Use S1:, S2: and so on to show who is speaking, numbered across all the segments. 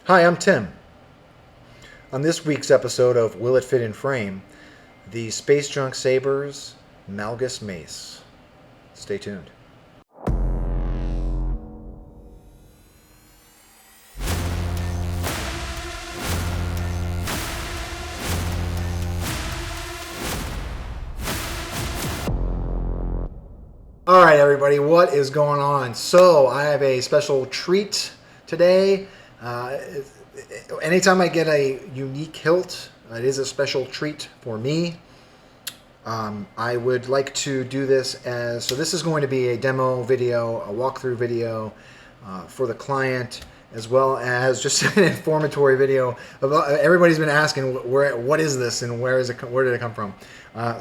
S1: Hi, I'm Tim. On this week's episode of Will It Fit in Frame, the Space Junk Sabers Malgus Mace. Stay tuned. All right, everybody, what is going on? So I have a special treat today. Anytime I get a unique hilt, it is a special treat for me. I would like to do this so this is going to be a demo video, a walkthrough video for the client, as well as just an informatory video. Everybody's been asking, what is this and where did it come from?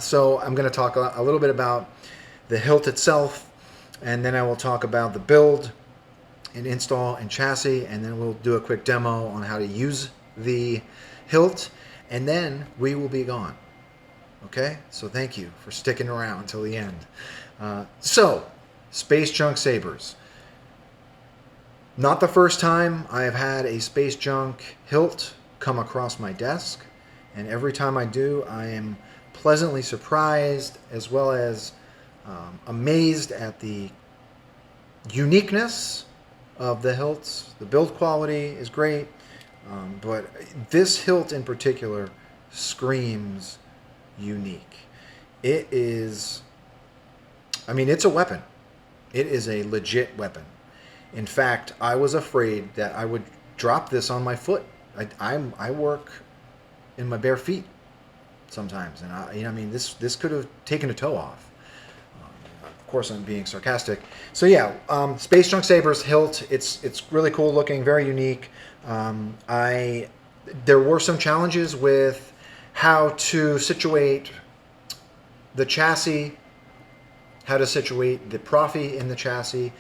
S1: So I'm going to talk a little bit about the hilt itself, and then I will talk about the build and install and chassis, and then we'll do a quick demo on how to use the hilt, and then we will be gone. Okay, so thank you for sticking around until the end. So, Space Junk Sabers. Not the first time I have had a Space Junk hilt come across my desk, and every time I do, I am pleasantly surprised, as well as amazed at the uniqueness of the hilts. The build quality is great, but this hilt in particular screams unique. It is, I mean, it's a weapon. It is a legit weapon. In fact, I was afraid that I would drop this on my foot. I work in my bare feet sometimes, and I mean, this could have taken a toe off. Of course, I'm being sarcastic. So yeah, Space Junk Sabers hilt. It's really cool looking, very unique. There were some challenges with how to situate the chassis, how to situate the Proffie in the chassis.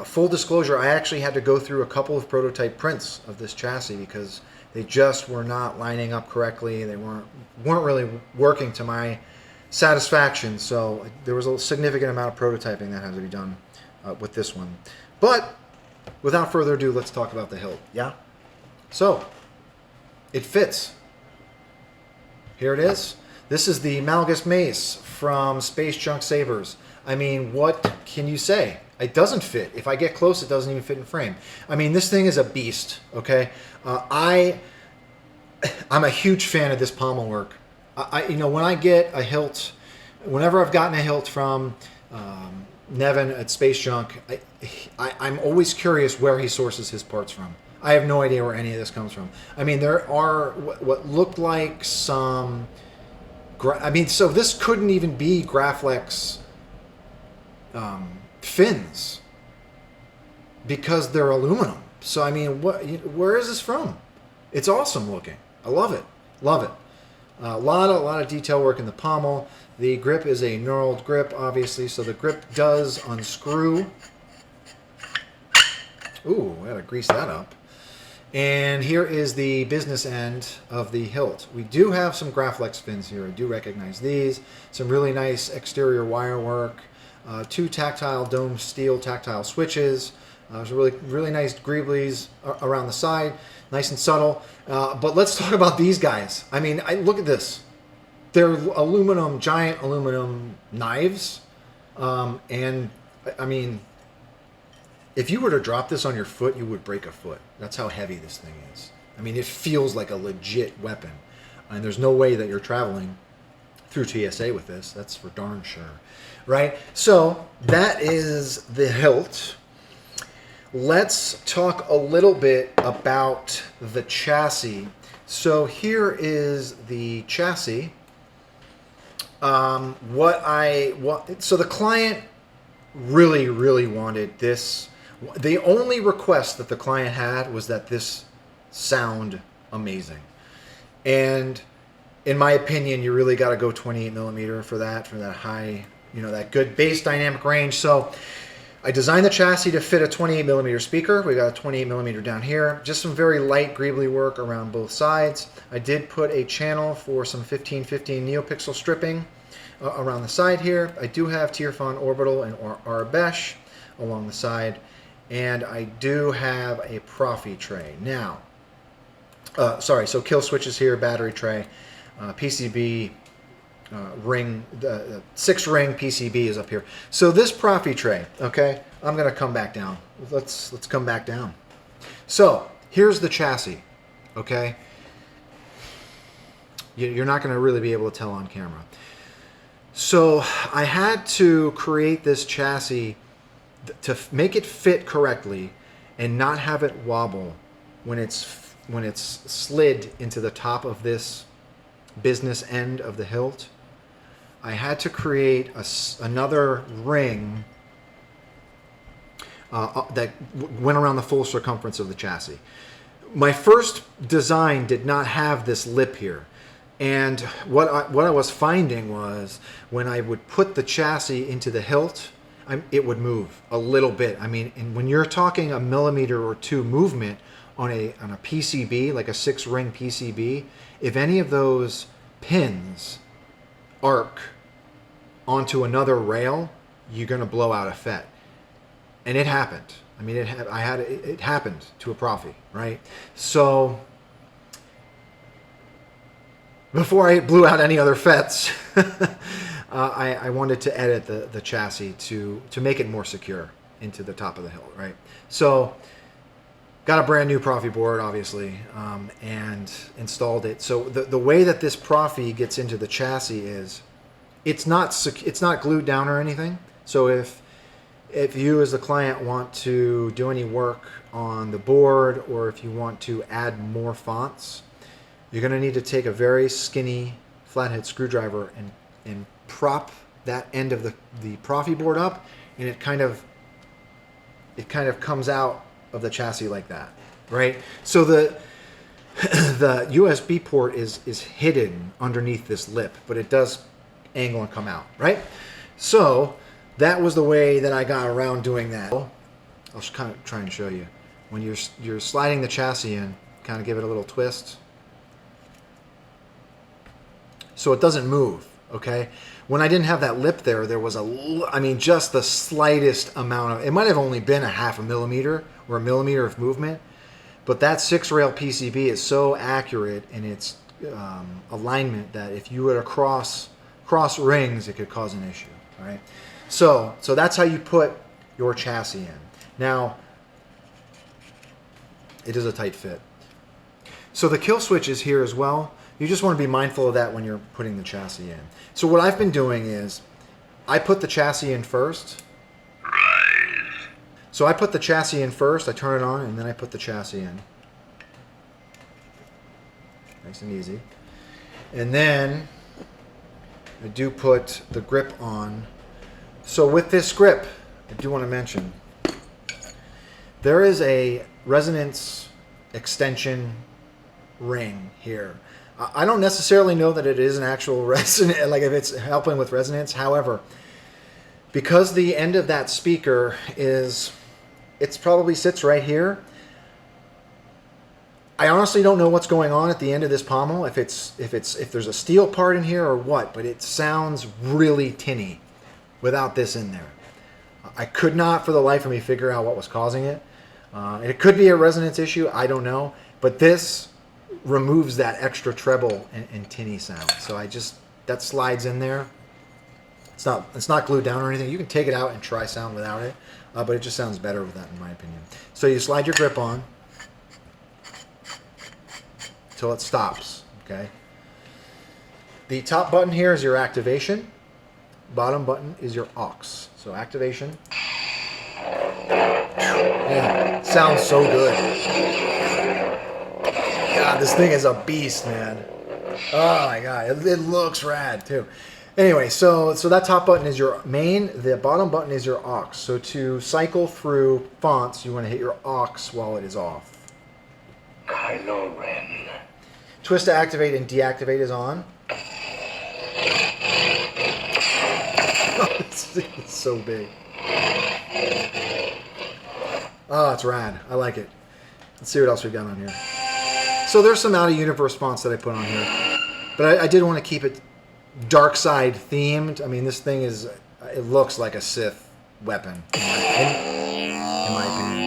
S1: Full disclosure, I actually had to go through a couple of prototype prints of this chassis because they just were not lining up correctly. They weren't really working to my satisfaction, so there was a significant amount of prototyping that had to be done with this one. But without further ado, let's talk about the hilt. Yeah? So, it fits. Here it is. This is the Malgus Mace from Space Junk Sabers. I mean, what can you say? It doesn't fit. If I get close, it doesn't even fit in frame. I mean, this thing is a beast, okay? I'm a huge fan of this pommel work. When I get a hilt, whenever I've gotten a hilt from Nevin at Space Junk, I'm always curious where he sources his parts from. I have no idea where any of this comes from. I mean, there are what looked like some... so this couldn't even be Graflex fins because they're aluminum. So, I mean, where is this from? It's awesome looking. I love it. Love it. A lot of detail work in the pommel. The grip is a knurled grip, obviously, so the grip does unscrew. Ooh, I gotta grease that up. And here is the business end of the hilt. We do have some Graflex fins here. I do recognize these. Some really nice exterior wire work. 2 tactile dome steel tactile switches. There's really nice greeblies around the side. Nice and subtle. But let's talk about these guys. I mean, look at this. They're giant aluminum knives. And, I mean, if you were to drop this on your foot, you would break a foot. That's how heavy this thing is. I mean, it feels like a legit weapon. And there's no way that you're traveling through TSA with this. That's for darn sure. Right? So, that is the hilt. Let's talk a little bit about the chassis. So here is the chassis. So the client really wanted this. The only request that the client had was that this sound amazing. And in my opinion, you really got to go 28 millimeter for that high, that good bass dynamic range. So I designed the chassis to fit a 28 millimeter speaker. We got a 28 millimeter down here. Just some very light greebly work around both sides. I did put a channel for some 1515 Neopoixel stripping around the side here. I do have Tierfon orbital and Arabesh along the side. And I do have a Proffie tray. Now, Sorry, so kill switches here, battery tray, PCB ring, 6-ring PCB is up here. So this Proffie tray, okay, I'm gonna come back down. Let's come back down. So here's the chassis, okay. You're not gonna really be able to tell on camera. So I had to create this chassis to make it fit correctly and not have it wobble when it's slid into the top of this business end of the hilt. I had to create another ring that went around the full circumference of the chassis. My first design did not have this lip here. And what I was finding was when I would put the chassis into the hilt, it would move a little bit. I mean, and when you're talking a millimeter or two movement on a PCB, like a 6-ring PCB, if any of those pins arc onto another rail, you're going to blow out a FET. And it happened. I mean, it happened to a Proffie, right? So before I blew out any other FETs, I wanted to edit the chassis to make it more secure into the top of the hilt, right? So got a brand new Proffie board, obviously, and installed it. So the way that this Proffie gets into the chassis is it's not glued down or anything. So if you as the client want to do any work on the board, or if you want to add more fonts, you're going to need to take a very skinny flathead screwdriver and prop that end of the Proffie board up, and it kind of comes out of the chassis like that, right? So the USB port is hidden underneath this lip, but it does angle and come out, right? So that was the way that I got around doing that. I'll just kind of try and show you. When you're sliding the chassis in, kind of give it a little twist so it doesn't move, okay? When I didn't have that lip there, there was just the slightest amount of, it might have only been a half a millimeter or a millimeter of movement, but that 6-rail PCB is so accurate in its alignment that if you were to cross rings, it could cause an issue, all right? So that's how you put your chassis in. Now, it is a tight fit. So the kill switch is here as well. You just want to be mindful of that when you're putting the chassis in. So what I've been doing is I put the chassis in first. So I put the chassis in first, I turn it on, and then I put the chassis in. Nice and easy. And then I do put the grip on. So with this grip, I do want to mention, there is a resonance extension ring here. I don't necessarily know that it is an actual resonance, like if it's helping with resonance. However, because the end of that speaker it probably sits right here, I honestly don't know what's going on at the end of this pommel, if there's a steel part in here or what, but it sounds really tinny without this in there. I could not for the life of me figure out what was causing it. It could be a resonance issue, I don't know, but this removes that extra treble and tinny sound. So that slides in there. It's not glued down or anything. You can take it out and try sound without it, but it just sounds better with that, in my opinion. So you slide your grip on until it stops, okay? The top button here is your activation. Bottom button is your aux. So activation. Yeah, sounds so good. God, this thing is a beast, man. Oh my God, it looks rad too. Anyway, so that top button is your main, the bottom button is your aux. So to cycle through fonts, you want to hit your aux while it is off.
S2: Kylo Ren.
S1: Twist to activate and deactivate is on. It's so big. Oh, it's rad. I like it. Let's see what else we've got on here. So there's some out-of-universe fonts that I put on here. But I did want to keep it dark side themed. I mean, this thing it looks like a Sith weapon, in my opinion.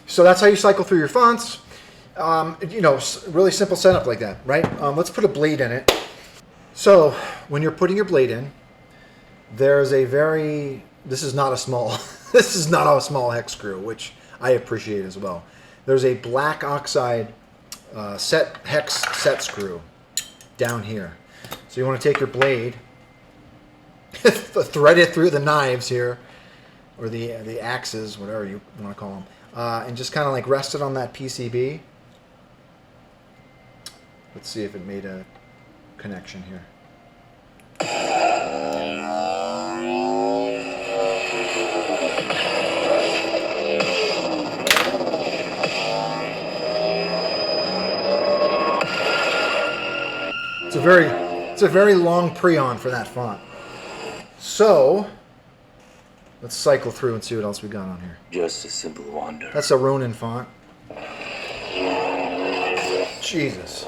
S1: So that's how you cycle through your fonts. You know, really simple setup like that, right? Let's put a blade in it. So when you're putting your blade in, there's a very, this is not a small, this is not a small hex screw, which I appreciate as well. There's a black oxide hex set screw down here. So you want to take your blade, thread it through the knives here, or the axes, whatever you want to call them, and just kind of like rest it on that PCB. Let's see if it made a connection here. It's a very long preon for that font. So let's cycle through and see what else we got on here.
S2: Just a simple wonder.
S1: That's a Ronin font. Jesus.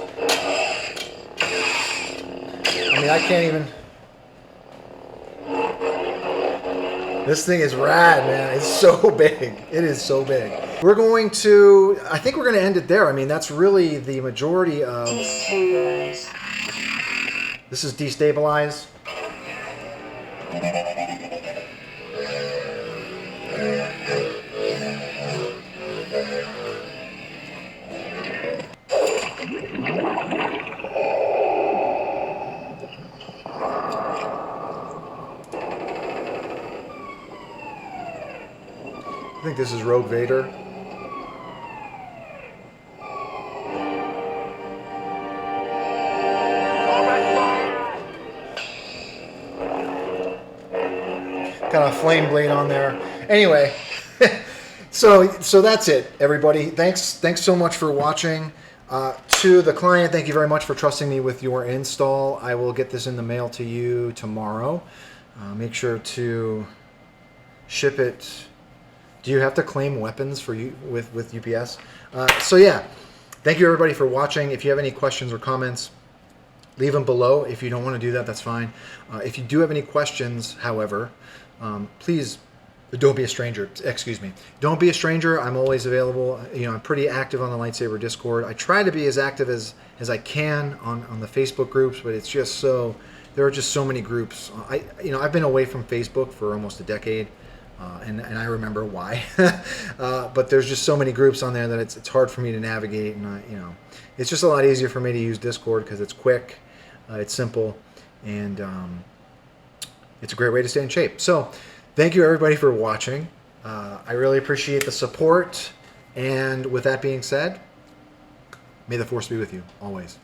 S1: I mean, I can't even. This thing is rad, man. It's so big. It is so big. We're going to, I think we're going to end it there. I mean, that's really the majority of. This is destabilize. I think this is Rogue Vader. Got a flame blade on there. Anyway, so that's it, everybody. Thanks so much for watching. To the client, thank you very much for trusting me with your install. I will get this in the mail to you tomorrow. Make sure to ship it. Do you have to claim weapons for you with UPS? So yeah, thank you everybody for watching. If you have any questions or comments, leave them below. If you don't want to do that, that's fine. If you do have any questions, however, please don't be a stranger. Excuse me. Don't be a stranger. I'm always available. You know, I'm pretty active on the Lightsaber Discord. I try to be as active as I can on the Facebook groups, but it's just so, there are just so many groups. I've been away from Facebook for almost a decade. And I remember why, but there's just so many groups on there that it's hard for me to navigate, and it's just a lot easier for me to use Discord because it's quick, it's simple, and it's a great way to stay in shape. So, thank you everybody for watching. I really appreciate the support, and with that being said, may the Force be with you always.